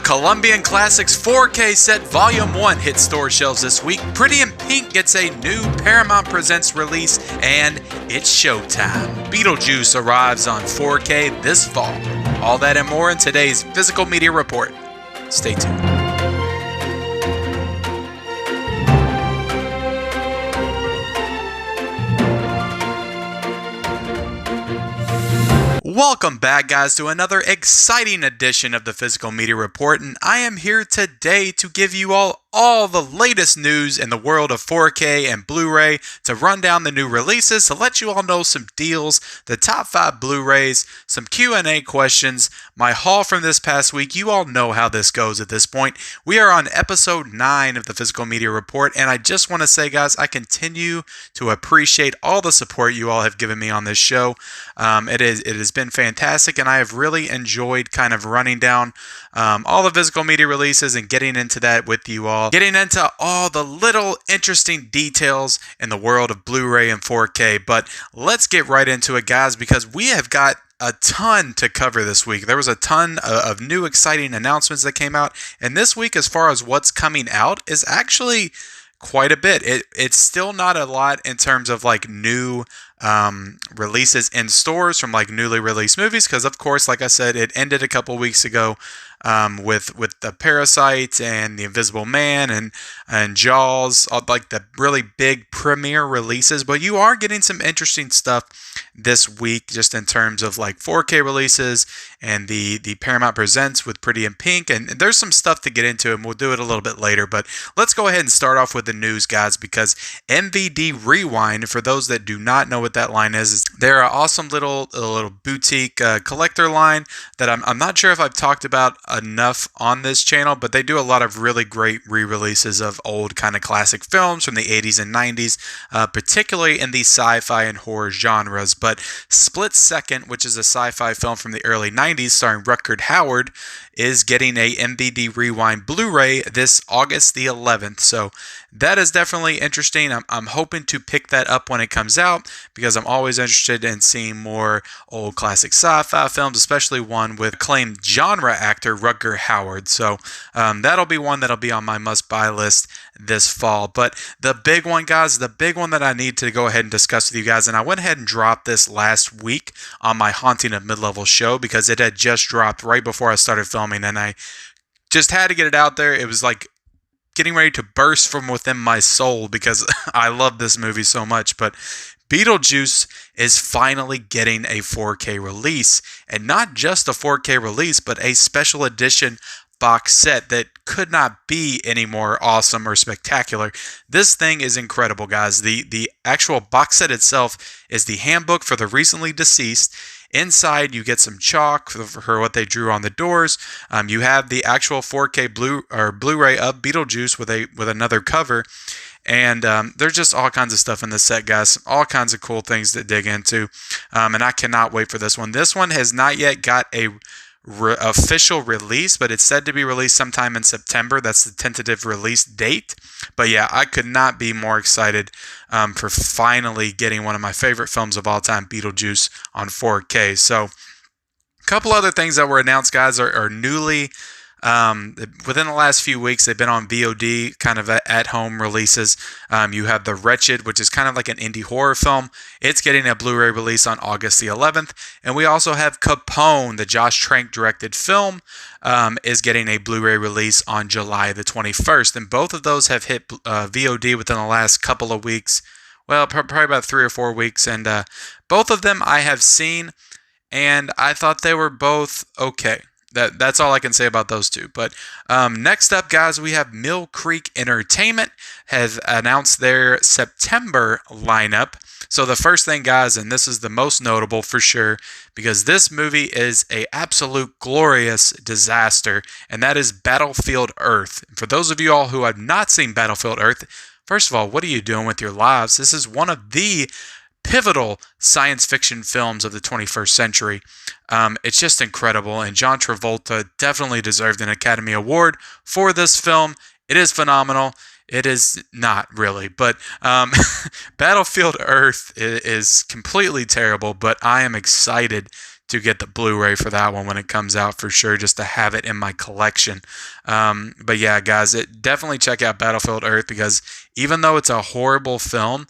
Columbian Classics 4K set Volume 1 hits store shelves this week. Pretty in Pink gets a new Paramount Presents release, and it's showtime. Beetlejuice arrives on 4K this fall. All that and more in today's Physical Media Report. Stay tuned. Welcome back, guys, to another exciting edition of the Physical Media Report, and I am here today to give you all the latest news in the world of 4K and Blu-ray, to run down the new releases, to let you all know some deals, the top 5 Blu-rays, some Q&A questions, my haul from this past week. You all know how this goes at this point. We are on episode 9 of the Physical Media Report, and I just want to say, guys, I continue to appreciate all the support you all have given me on this show. It has been fantastic, and I have really enjoyed kind of running down all the physical media releases and getting into that with you all. Getting into all the little interesting details in the world of Blu-ray and 4K. But let's get right into it, guys, because we have got a ton to cover this week. There was a ton of new exciting announcements that came out, and this week, as far as what's coming out, is actually quite a bit. It's still not a lot in terms of like new releases in stores from like newly released movies, because of course, like I said, it ended a couple weeks ago with the Parasite and the Invisible Man and Jaws, like the really big premiere releases. But you are getting some interesting stuff this week, just in terms of like 4K releases and the Paramount Presents with Pretty in Pink, and there's some stuff to get into, and we'll do it a little bit later. But let's go ahead and start off with the news, guys, because MVD Rewind, for those that do not know what that line is they're an awesome little boutique collector line that I'm not sure if I've talked about enough on this channel, but they do a lot of really great re-releases of old kind of classic films from the 80s and 90s, particularly in the sci-fi and horror genres. But Split Second, which is a sci-fi film from the early 90s starring Rutger Hauer, is getting a MVD Rewind Blu-ray this August the 11th. So that is definitely interesting. I'm hoping to pick that up when it comes out, because I'm always interested in seeing more old classic sci-fi films, especially one with acclaimed genre actor Rutger Hauer. So that'll be one that'll be on my must-buy list this fall. But the big one, guys, the big one that I need to go ahead and discuss with you guys, and I went ahead and dropped this last week on my Haunting of Mid-Level show because it had just dropped right before I started filming, and I just had to get it out there. It was like getting ready to burst from within my soul because I love this movie so much. But Beetlejuice is finally getting a 4K release, and not just a 4K release, but a special edition box set that could not be any more awesome or spectacular. This thing is incredible, guys. The actual box set itself is the handbook for the recently deceased. Inside, you get some chalk for what they drew on the doors. You have the actual 4K Blu-ray of Beetlejuice with another cover. And there's just all kinds of stuff in this set, guys. All kinds of cool things to dig into. And I cannot wait for this one. This one has not yet got a official release, but it's said to be released sometime in September. That's the tentative release date. But yeah, I could not be more excited for finally getting one of my favorite films of all time, Beetlejuice, on 4K. So a couple other things that were announced, guys, are newly within the last few weeks. They've been on VOD, kind of at-home releases. You have The Wretched, which is kind of like an indie horror film. It's getting a Blu-ray release on August the 11th. And we also have Capone, the Josh Trank directed film, is getting a Blu-ray release on July the 21st. And both of those have hit VOD within the last couple of weeks. Well, probably about 3 or 4 weeks. And both of them I have seen, and I thought they were both okay. That's all I can say about those two. But next up, guys, we have Mill Creek Entertainment has announced their September lineup. So the first thing, guys, and this is the most notable for sure, because this movie is an absolute glorious disaster, and that is Battlefield Earth. And for those of you all who have not seen Battlefield Earth, first of all, what are you doing with your lives? This is one of the pivotal science fiction films of the 21st century. It's just incredible, and John Travolta definitely deserved an Academy Award for this film. It is phenomenal. It is not really, but Battlefield Earth is completely terrible, but I am excited to get the Blu-ray for that one when it comes out for sure, just to have it in my collection. But yeah, guys, definitely check out Battlefield Earth because even though it's a horrible film,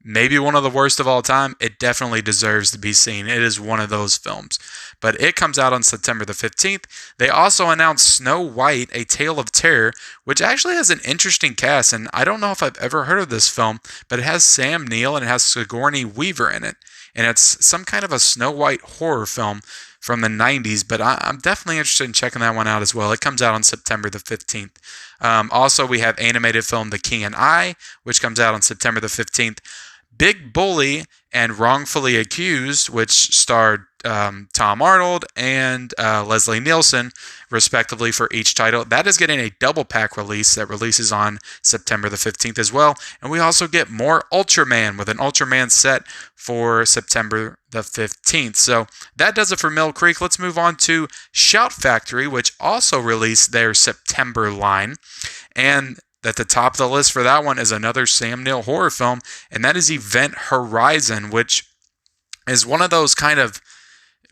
maybe one of the worst of all time, it definitely deserves to be seen. It is one of those films. But it comes out on September the 15th. They also announced Snow White, A Tale of Terror, which actually has an interesting cast. And I don't know if I've ever heard of this film, but it has Sam Neill and it has Sigourney Weaver in it. And it's some kind of a Snow White horror film from the 90s, but I'm definitely interested in checking that one out as well. It comes out on September the 15th. Also, we have animated film The King and I, which comes out on September the 15th. Big Bully and Wrongfully Accused, which starred Tom Arnold and Leslie Nielsen, respectively, for each title. That is getting a double pack release that releases on September the 15th as well. And we also get more Ultraman with an Ultraman set for September the 15th. So that does it for Mill Creek. Let's move on to Shout Factory, which also released their September line. And at the top of the list for that one is another Sam Neill horror film, and that is Event Horizon, which is one of those kind of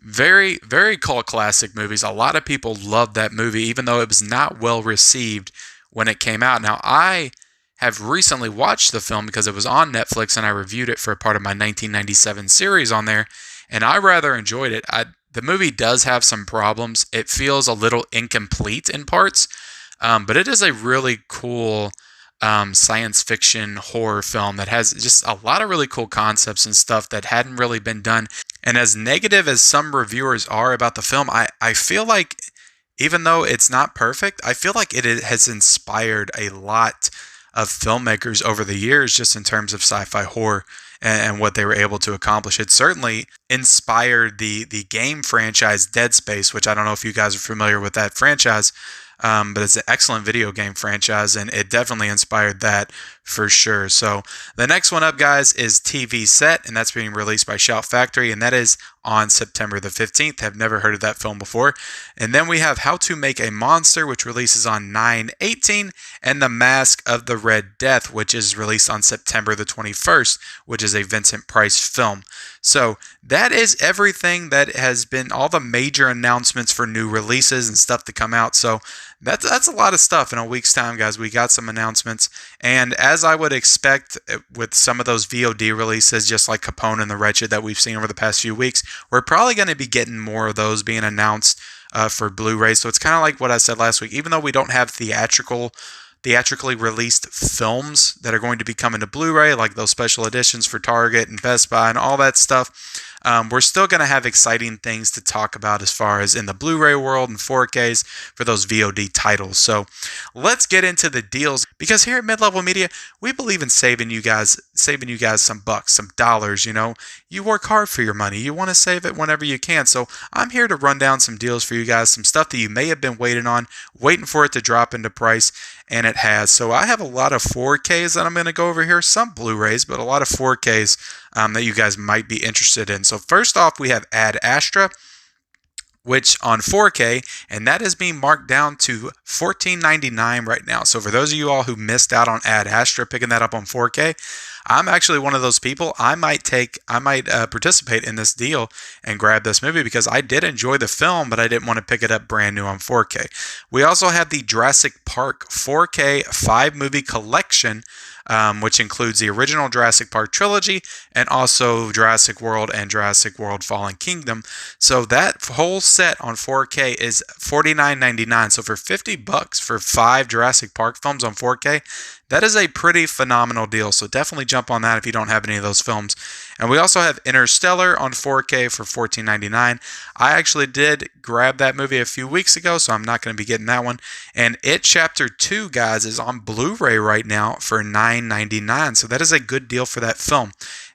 very, very cult classic movies. A lot of people love that movie, even though it was not well received when it came out. Now, I have recently watched the film because it was on Netflix, and I reviewed it for a part of my 1997 series on there, and I rather enjoyed it. The movie does have some problems. It feels a little incomplete in parts, but it is a really cool science fiction horror film that has just a lot of really cool concepts and stuff that hadn't really been done. And as negative as some reviewers are about the film, I feel like even though it's not perfect, I feel like it has inspired a lot of filmmakers over the years just in terms of sci-fi horror and what they were able to accomplish. It certainly inspired the game franchise Dead Space, which I don't know if you guys are familiar with that franchise, but it's an excellent video game franchise, and it definitely inspired that for sure. So the next one up, guys, is TV Set, and that's being released by Shout Factory, and that is on September the 15th. I've never heard of that film before. And then we have How to Make a Monster, which releases on 9/18, and The Mask of the Red Death, which is released on September the 21st, which is a Vincent Price film. So that is everything that has been all the major announcements for new releases and stuff to come out. So that's a lot of stuff in a week's time, guys. We got some announcements, and as I would expect with some of those VOD releases, just like Capone and the Wretched that we've seen over the past few weeks, we're probably going to be getting more of those being announced for Blu-ray. So it's kind of like what I said last week. Even though we don't have theatrically released films that are going to be coming to Blu-ray, like those special editions for Target and Best Buy and all that stuff, we're still going to have exciting things to talk about as far as in the Blu-ray world and 4Ks for those VOD titles. So let's get into the deals, because here at Mid-Level Media, we believe in saving you guys some bucks, some dollars. You know, you work hard for your money. You want to save it whenever you can. So I'm here to run down some deals for you guys, some stuff that you may have been waiting for it to drop into price, and it has. So I have a lot of 4Ks that I'm going to go over here, some Blu-rays, but a lot of 4Ks that you guys might be interested in. So first off, we have Ad Astra, which on 4K, and that is being marked down to $14.99 right now. So for those of you all who missed out on Ad Astra picking that up on 4K, I'm actually one of those people. I might participate in this deal and grab this movie because I did enjoy the film, but I didn't want to pick it up brand new on 4K. We also have the Jurassic Park 4K 5-movie collection, which includes the original Jurassic Park trilogy and also Jurassic World and Jurassic World Fallen Kingdom. So that whole set on 4K is $49.99. So for $50 for 5 Jurassic Park films on 4K, that is a pretty phenomenal deal. So definitely jump on that if you don't have any of those films. And we also have Interstellar on 4K for $14.99. I actually did grab that movie a few weeks ago, so I'm not going to be getting that one. And It Chapter 2, guys, is on Blu-ray right now for $9.99. So that is a good deal for that film.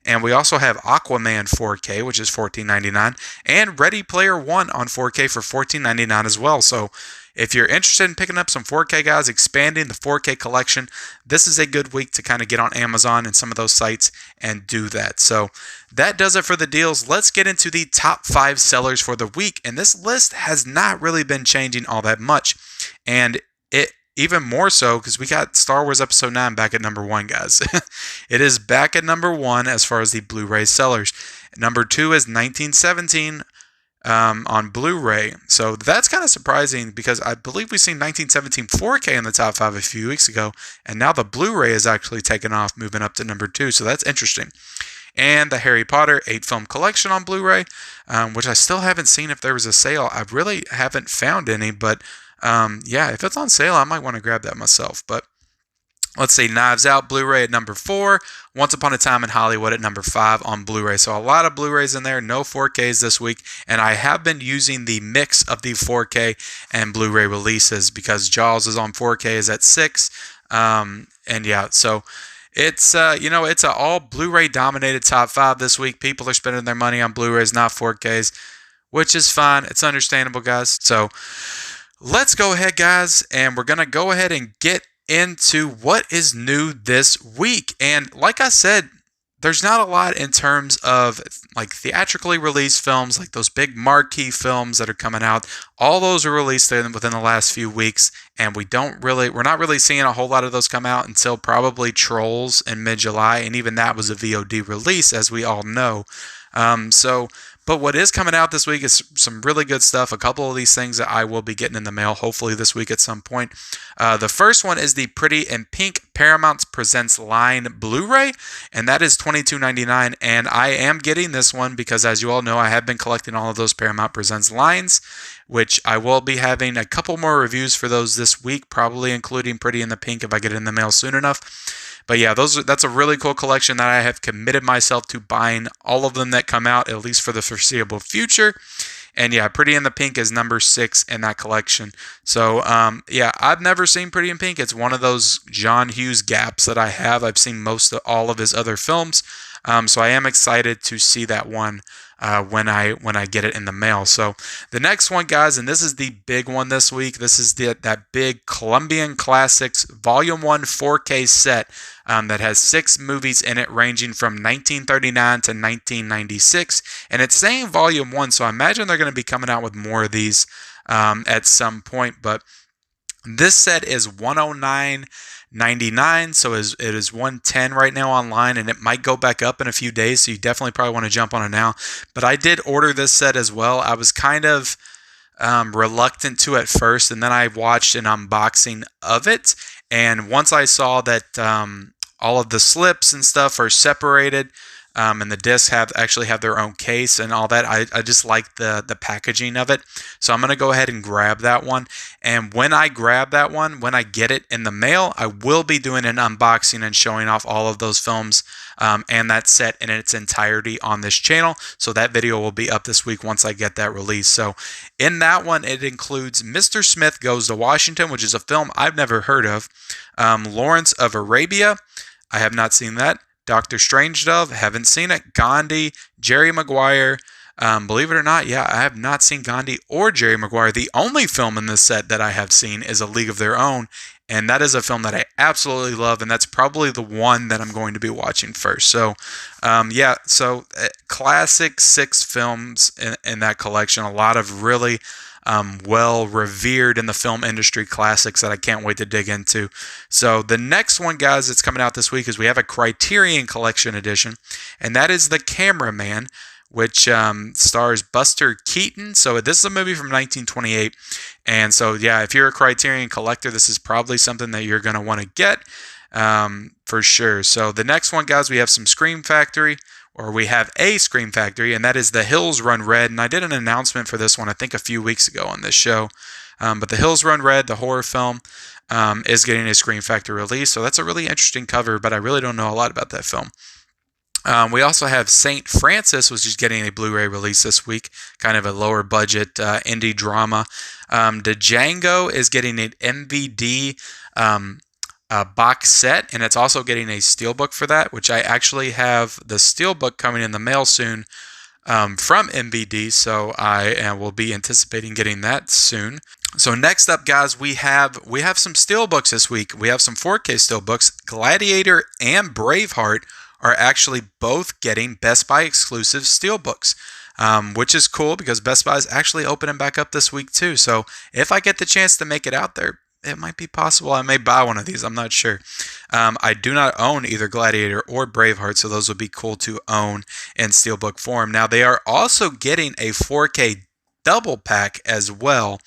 And we also have Aquaman 4K, which is $14.99, and Ready Player One on 4K for $14.99 as well. So if you're interested in picking up some 4K, guys, expanding the 4K collection, this is a good week to kind of get on Amazon and some of those sites and do that. So that does it for the deals. Let's get into the top 5 sellers for the week. And this list has not really been changing all that much. And even more so because we got Star Wars Episode 9 back at number 1, guys. It is back at number 1 as far as the Blu-ray sellers. Number 2 is 1917 on Blu-ray. So that's kind of surprising because I believe we've seen 1917 4K in the top 5 a few weeks ago, and now the Blu-ray is actually taken off, moving up to number 2. So that's interesting. And the Harry Potter 8-film collection on Blu-ray, which I still haven't seen if there was a sale. I really haven't found any, but yeah, if it's on sale, I might want to grab that myself. But let's see, Knives Out Blu-ray at number 4, Once Upon a Time in Hollywood at number 5 on Blu-ray. So a lot of Blu-rays in there, no 4Ks this week. And I have been using the mix of the 4K and Blu-ray releases because Jaws is on 4K, is at 6. And yeah, so it's, it's an all Blu-ray dominated top 5 this week. People are spending their money on Blu-rays, not 4Ks, which is fine. It's understandable, guys. So let's go ahead, guys, and we're going to go ahead and get into what is new this week. And like I said, there's not a lot in terms of like theatrically released films, like those big marquee films that are coming out. All those are released within the last few weeks, and we're not really seeing a whole lot of those come out until probably Trolls in mid-July, and even that was a VOD release, as we all know. But what is coming out this week is some really good stuff. A couple of these things that I will be getting in the mail, hopefully this week at some point. The first one is the Pretty in Pink Paramount Presents line Blu-ray, and that is $22.99. And I am getting this one because, as you all know, I have been collecting all of those Paramount Presents lines, which I will be having a couple more reviews for those this week, probably including Pretty in the Pink if I get it in the mail soon enough. But yeah, that's a really cool collection that I have committed myself to buying all of them that come out, at least for the foreseeable future. And yeah, Pretty in the Pink is number 6 in that collection. So yeah, I've never seen Pretty in Pink. It's one of those John Hughes gaps that I have. I've seen all of his other films. So I am excited to see that one when I get it in the mail. So the next one, guys, and this is the big one this week. This is that big Columbian Classics Volume 1 4K set that has 6 movies in it, ranging from 1939 to 1996. And it's saying Volume 1, so I imagine they're going to be coming out with more of these at some point. But this set is $109.99, so it is $110 right now online, and it might go back up in a few days, so you definitely probably want to jump on it now. But I did order this set as well. I was kind of reluctant to at first, and then I watched an unboxing of it, and once I saw that all of the slips and stuff are separated, and the discs actually have their own case and all that, I just like the packaging of it. So I'm going to go ahead and grab that one. And when I grab that one, when I get it in the mail, I will be doing an unboxing and showing off all of those films and that set in its entirety on this channel. So that video will be up this week once I get that release. So in that one, it includes Mr. Smith Goes to Washington, which is a film I've never heard of. Lawrence of Arabia, I have not seen that. Dr. Strangelove, haven't seen it. Gandhi, Jerry Maguire. Believe it or not, yeah, I have not seen Gandhi or Jerry Maguire. The only film in this set that I have seen is A League of Their Own, and that is a film that I absolutely love, and that's probably the one that I'm going to be watching first. So, yeah, so classic 6 films in that collection. A lot of really well revered in the film industry classics that I can't wait to dig into. So the next one, guys, that's coming out this week is we have a Criterion Collection edition, and that is The Cameraman, which stars Buster Keaton. So this is a movie from 1928, and so yeah, if you're a Criterion collector, this is probably something that you're going to want to get for sure. So the next one, guys, we have some Scream Factory. Or we have a Scream Factory, and that is The Hills Run Red. And I did an announcement for this one, I think, a few weeks ago on this show. But The Hills Run Red, the horror film, is getting a Scream Factory release. So that's a really interesting cover, but I really don't know a lot about that film. We also have St. Francis, which is getting a Blu-ray release this week, kind of a lower budget indie drama. Django is getting an MVD box set, and it's also getting a steelbook for that, which I actually have the steelbook coming in the mail soon from MVD, so I will be anticipating getting that soon. So next up, guys, we have some steelbooks this week. We have some 4K steelbooks. Gladiator and Braveheart are actually both getting Best Buy exclusive steelbooks, which is cool because Best Buy is actually opening back up this week too. So if I get the chance to make it out there, it might be possible I may buy one of these. I'm not sure. I do not own either Gladiator or Braveheart, so those would be cool to own in steelbook form. Now, they are also getting a 4K double pack as well,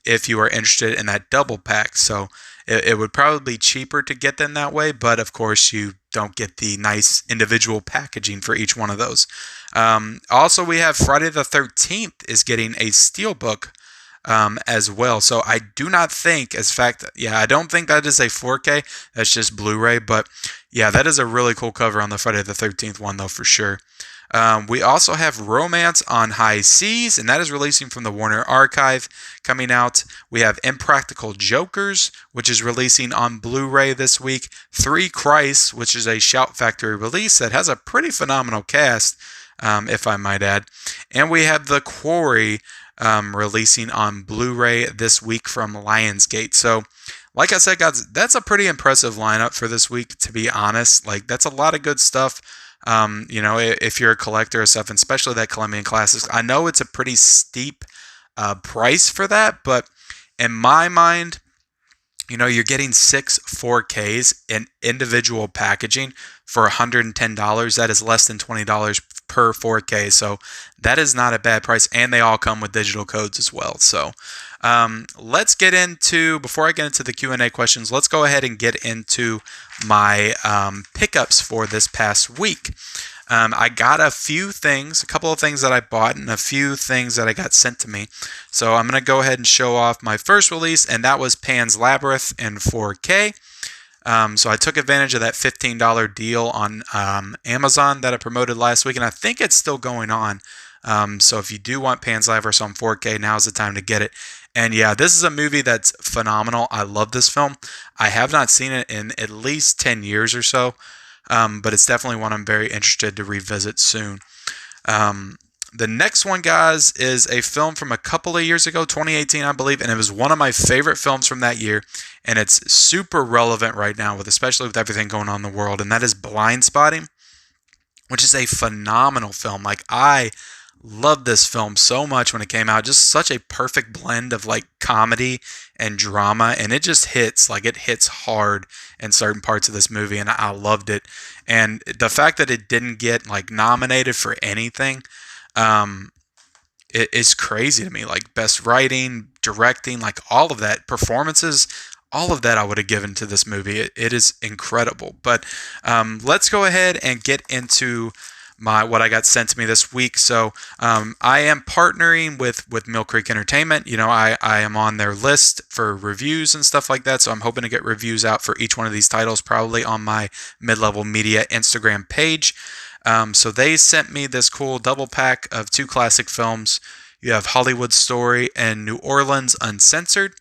if you are interested in that double pack. So it would probably be cheaper to get them that way, but of course you don't get the nice individual packaging for each one of those. Also, we have Friday the 13th is getting a steelbook as well. So I do not think, I don't think that is a 4K. That's just Blu-ray. But yeah, that is a really cool cover on the Friday the 13th one, though, for sure. We also have Romance on High Seas, and that is releasing from the Warner Archive coming out. We have Impractical Jokers, which is releasing on Blu-ray this week. Three Christ, which is a Shout Factory release that has a pretty phenomenal cast, if I might add. And we have The Quarry releasing on Blu-ray this week from Lionsgate. So, like I said, guys, that's a pretty impressive lineup for this week, to be honest. Like, that's a lot of good stuff. If you're a collector of stuff, and especially that Columbian Classics, I know it's a pretty steep price for that, but in my mind, you're getting 6 4Ks in individual packaging for $110. That is less than $20 per 4K, so that is not a bad price, and they all come with digital codes as well. So let's get into, before I get into the Q&A questions, let's go ahead and get into my pickups for this past week. I got a couple of things that I bought and a few things that I got sent to me. So I'm going to go ahead and show off my first release, and that was Pan's Labyrinth in 4K. So I took advantage of that $15 deal on Amazon that I promoted last week, and I think it's still going on. So if you do want Pan's Labyrinth on 4K, now's the time to get it. And yeah, this is a movie that's phenomenal. I love this film. I have not seen it in at least 10 years or so, but it's definitely one I'm very interested to revisit soon. The next one, guys, is a film from a couple of years ago, 2018, I believe, and it was one of my favorite films from that year, and it's super relevant right now, especially with everything going on in the world, and that is Blindspotting, which is a phenomenal film. Like, I loved this film so much when it came out. Just such a perfect blend of like comedy and drama, and it just hits hard in certain parts of this movie, and I loved it. And the fact that it didn't get like nominated for anything, it is crazy to me. Like best writing, directing, like all of that, performances, all of that I would have given to this movie. It is incredible. But let's go ahead and get into what I got sent to me this week. So I am partnering with Mill Creek Entertainment. I am on their list for reviews and stuff like that. So I'm hoping to get reviews out for each one of these titles, probably on my Mid-Level Media Instagram page. So they sent me this cool double pack of 2 classic films. You have Hollywood Story and New Orleans Uncensored.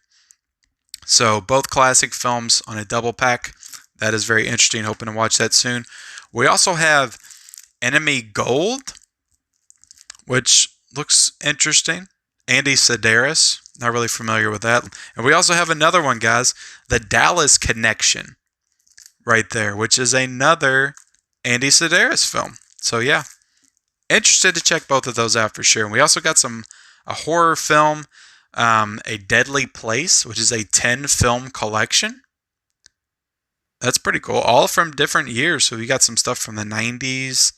So both classic films on a double pack. That is very interesting. Hoping to watch that soon. We also have Enemy Gold, which looks interesting. Andy Sedaris, not really familiar with that. And we also have another one, guys, The Dallas Connection, right there, which is another Andy Sedaris film. So yeah, interested to check both of those out for sure. And we also got a horror film, A Deadly Place, which is a 10-film collection. That's pretty cool. All from different years. So we got some stuff from the 90s,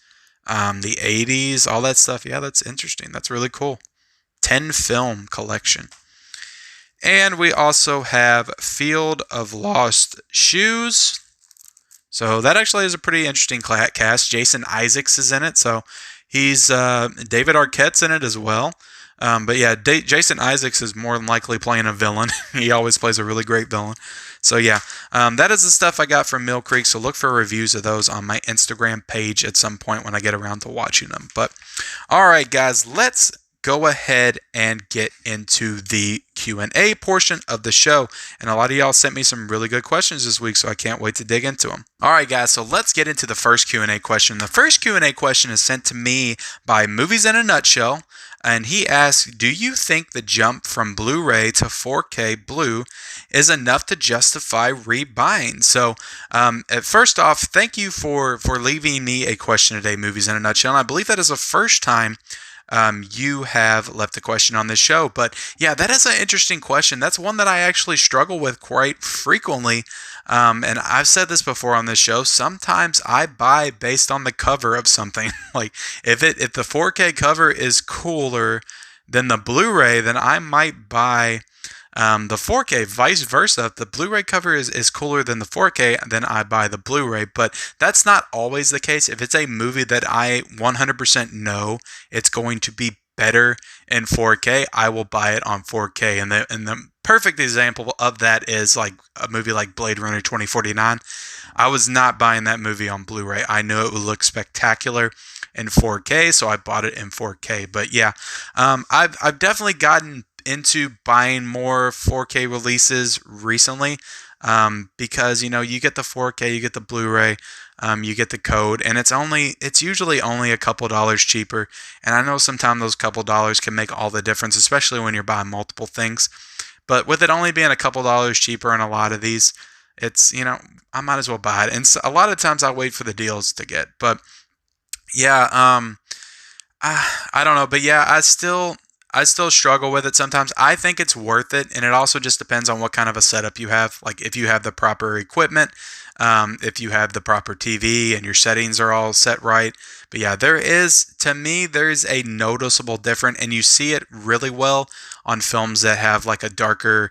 the 80s, all that stuff. Yeah, that's interesting. That's really cool. 10-film collection. And we also have Field of Lost Shoes. So that actually is a pretty interesting cast. Jason Isaacs is in it. So he's David Arquette's in it as well. But yeah, Jason Isaacs is more than likely playing a villain. He always plays a really great villain. So yeah, that is the stuff I got from Mill Creek. So look for reviews of those on my Instagram page at some point when I get around to watching them. But all right, guys, let's go ahead and get into the Q&A portion of the show. And a lot of y'all sent me some really good questions this week, so I can't wait to dig into them. All right, guys, so let's get into the first Q&A question. The first Q&A question is sent to me by Movies in a Nutshell. And he asks, do you think the jump from Blu-ray to 4K Blue is enough to justify rebuying? So first off, thank you for leaving me a question today, Movies in a Nutshell. And I believe that is the first time you have left a question on this show. But yeah, that is an interesting question. That's one that I actually struggle with quite frequently. And I've said this before on this show. Sometimes I buy based on the cover of something. Like if the 4K cover is cooler than the Blu-ray, then I might buy the 4K. Vice versa, if the Blu-ray cover is cooler than the 4K, then I buy the Blu-ray. But that's not always the case. If it's a movie that I 100% know it's going to be better in 4K, I will buy it on 4K. And the perfect example of that is like a movie like Blade Runner 2049. I was not buying that movie on Blu-ray. I knew it would look spectacular in 4K, so I bought it in 4K. But yeah, I've definitely gotten into buying more 4K releases recently, because you get the 4K, you get the Blu-ray, you get the code, and it's usually only a couple dollars cheaper. And I know sometimes those couple dollars can make all the difference, especially when you're buying multiple things. But with it only being a couple dollars cheaper in a lot of these, it's I might as well buy it. And so a lot of times I wait for the deals to get. But yeah, I don't know, but yeah, I still struggle with it sometimes. I think it's worth it, and it also just depends on what kind of a setup you have. Like if you have the proper equipment, if you have the proper TV and your settings are all set right. But yeah, to me, there's a noticeable difference, and you see it really well on films that have like a darker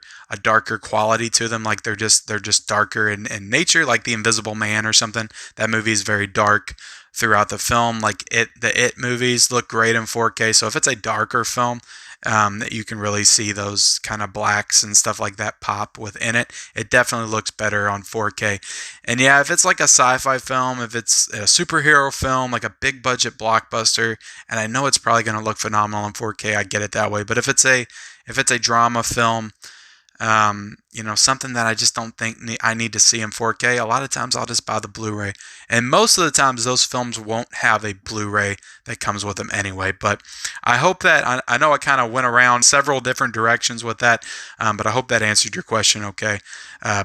quality to them. Like they're just darker in nature, like The Invisible Man or something. That movie is very dark throughout the film. Like the It movies look great in 4K. So if it's a darker film, that you can really see those kind of blacks and stuff like that pop within it, it definitely looks better on 4K. And yeah, if it's like a sci-fi film, if it's a superhero film, like a big budget blockbuster, and I know it's probably going to look phenomenal in 4K, I get it that way. But if it's a drama film, something that I just don't think I need to see in 4K, a lot of times I'll just buy the Blu-ray. And most of the times those films won't have a Blu-ray that comes with them anyway. But I hope that, I know I kind of went around several different directions with that, but I hope that answered your question okay.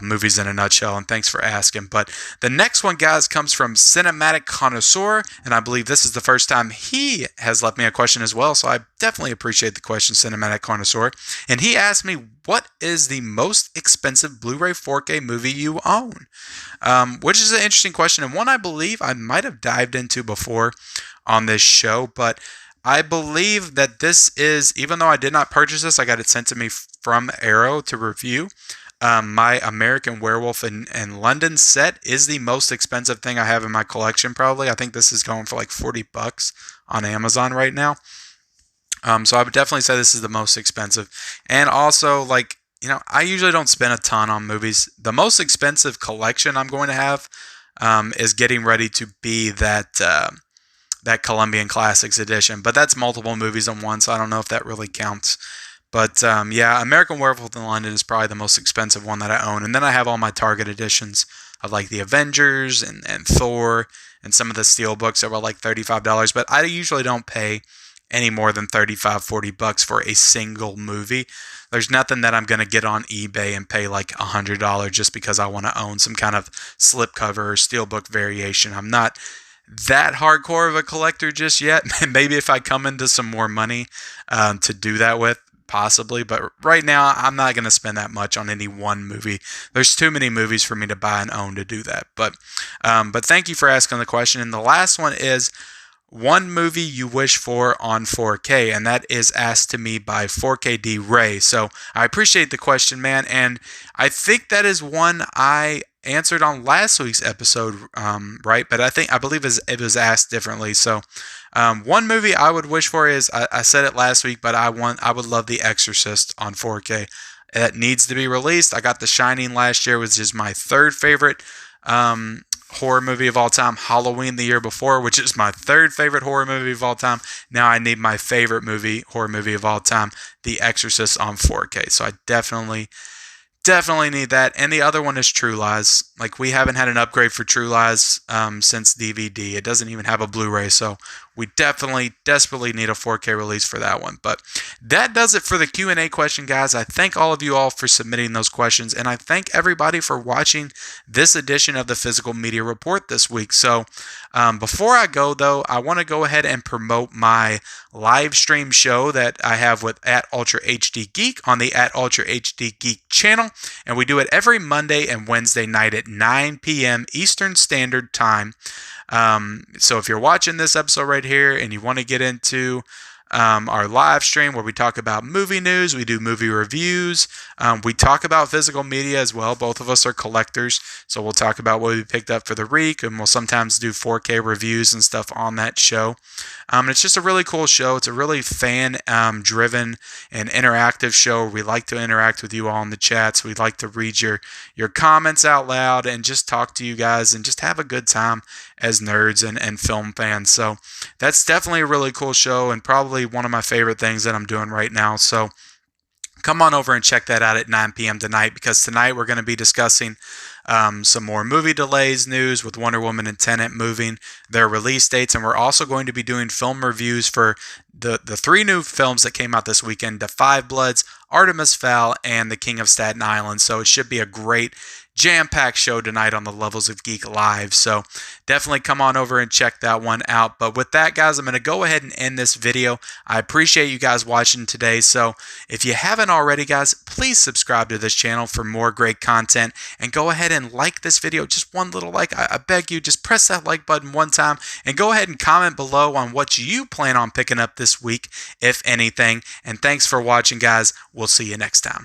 Movies in a nutshell, and thanks for asking. But the next one, guys, comes from Cinematic Connoisseur, and I believe this is the first time he has left me a question as well, so I definitely appreciate the question, Cinematic Connoisseur. And he asked me, what is the most expensive Blu-ray 4K movie you own? Which is an interesting question, and one I believe I might have dived into before on this show, but I believe that this is, even though I did not purchase this, I got it sent to me from Arrow to review. My American Werewolf in London set is the most expensive thing I have in my collection, probably. I think this is going for like $40 on Amazon right now. So I would definitely say this is the most expensive. And also, like, I usually don't spend a ton on movies. The most expensive collection I'm going to have is getting ready to be that Columbian Classics edition. But that's multiple movies in one, so I don't know if that really counts. But yeah, American Werewolf in London is probably the most expensive one that I own. And then I have all my Target editions of like the Avengers and Thor and some of the Steelbooks that were like $35. But I usually don't pay any more than $35-$40 for a single movie. There's nothing that I'm going to get on eBay and pay like $100 just because I want to own some kind of slipcover or steelbook variation. I'm not that hardcore of a collector just yet. Maybe if I come into some more money to do that with, possibly. But right now, I'm not going to spend that much on any one movie. There's too many movies for me to buy and own to do that. But thank you for asking the question. And the last one is, one movie you wish for on 4K, and that is asked to me by 4KD Ray. So I appreciate the question, man, and I think that is one I answered on last week's episode, right? But I believe it was asked differently. So one movie I would wish for is, I said it last week, but I would love The Exorcist on 4K. It needs to be released. I got The Shining last year, which is my third favorite horror movie of all time. Halloween the year before, which is my third favorite horror movie of all time. Now I need my favorite horror movie of all time, The Exorcist on 4K. So I definitely need that. And the other one is True Lies. Like, we haven't had an upgrade for True Lies since DVD. It doesn't even have a Blu-ray, so we definitely, desperately need a 4K release for that one. But that does it for the Q&A question, guys. I thank all of you all for submitting those questions, and I thank everybody for watching this edition of the Physical Media Report this week. So before I go, though, I want to go ahead and promote my live stream show that I have with @UltraHDGeek on the @UltraHDGeek channel, and we do it every Monday and Wednesday night at 9 p.m. Eastern Standard Time. So if you're watching this episode right here and you want to get into our live stream where we talk about movie news, we do movie reviews, we talk about physical media as well. Both of us are collectors, so we'll talk about what we picked up for the week, and we'll sometimes do 4K reviews and stuff on that show. And it's just a really cool show. It's a really fan-driven and interactive show. We like to interact with you all in the chats. We like to read your comments out loud and just talk to you guys and just have a good time as nerds and film fans. So that's definitely a really cool show and probably one of my favorite things that I'm doing right now. So come on over and check that out at 9 p.m. tonight, because tonight we're going to be discussing some more movie delays news with Wonder Woman and Tenet moving their release dates. And we're also going to be doing film reviews for the 3 new films that came out this weekend: The Five Bloods, Artemis Fowl, and The King of Staten Island. So it should be a great jam-packed show tonight on the Levels of Geek Live. So definitely come on over and check that one out. But with that, guys, I'm going to go ahead and end this video. I appreciate you guys watching today. So if you haven't already, guys, please subscribe to this channel for more great content, and go ahead and like this video. Just one little like. I beg you, just press that like button one time, and go ahead and comment below on what you plan on picking up this week, if anything. And thanks for watching, guys. We'll see you next time.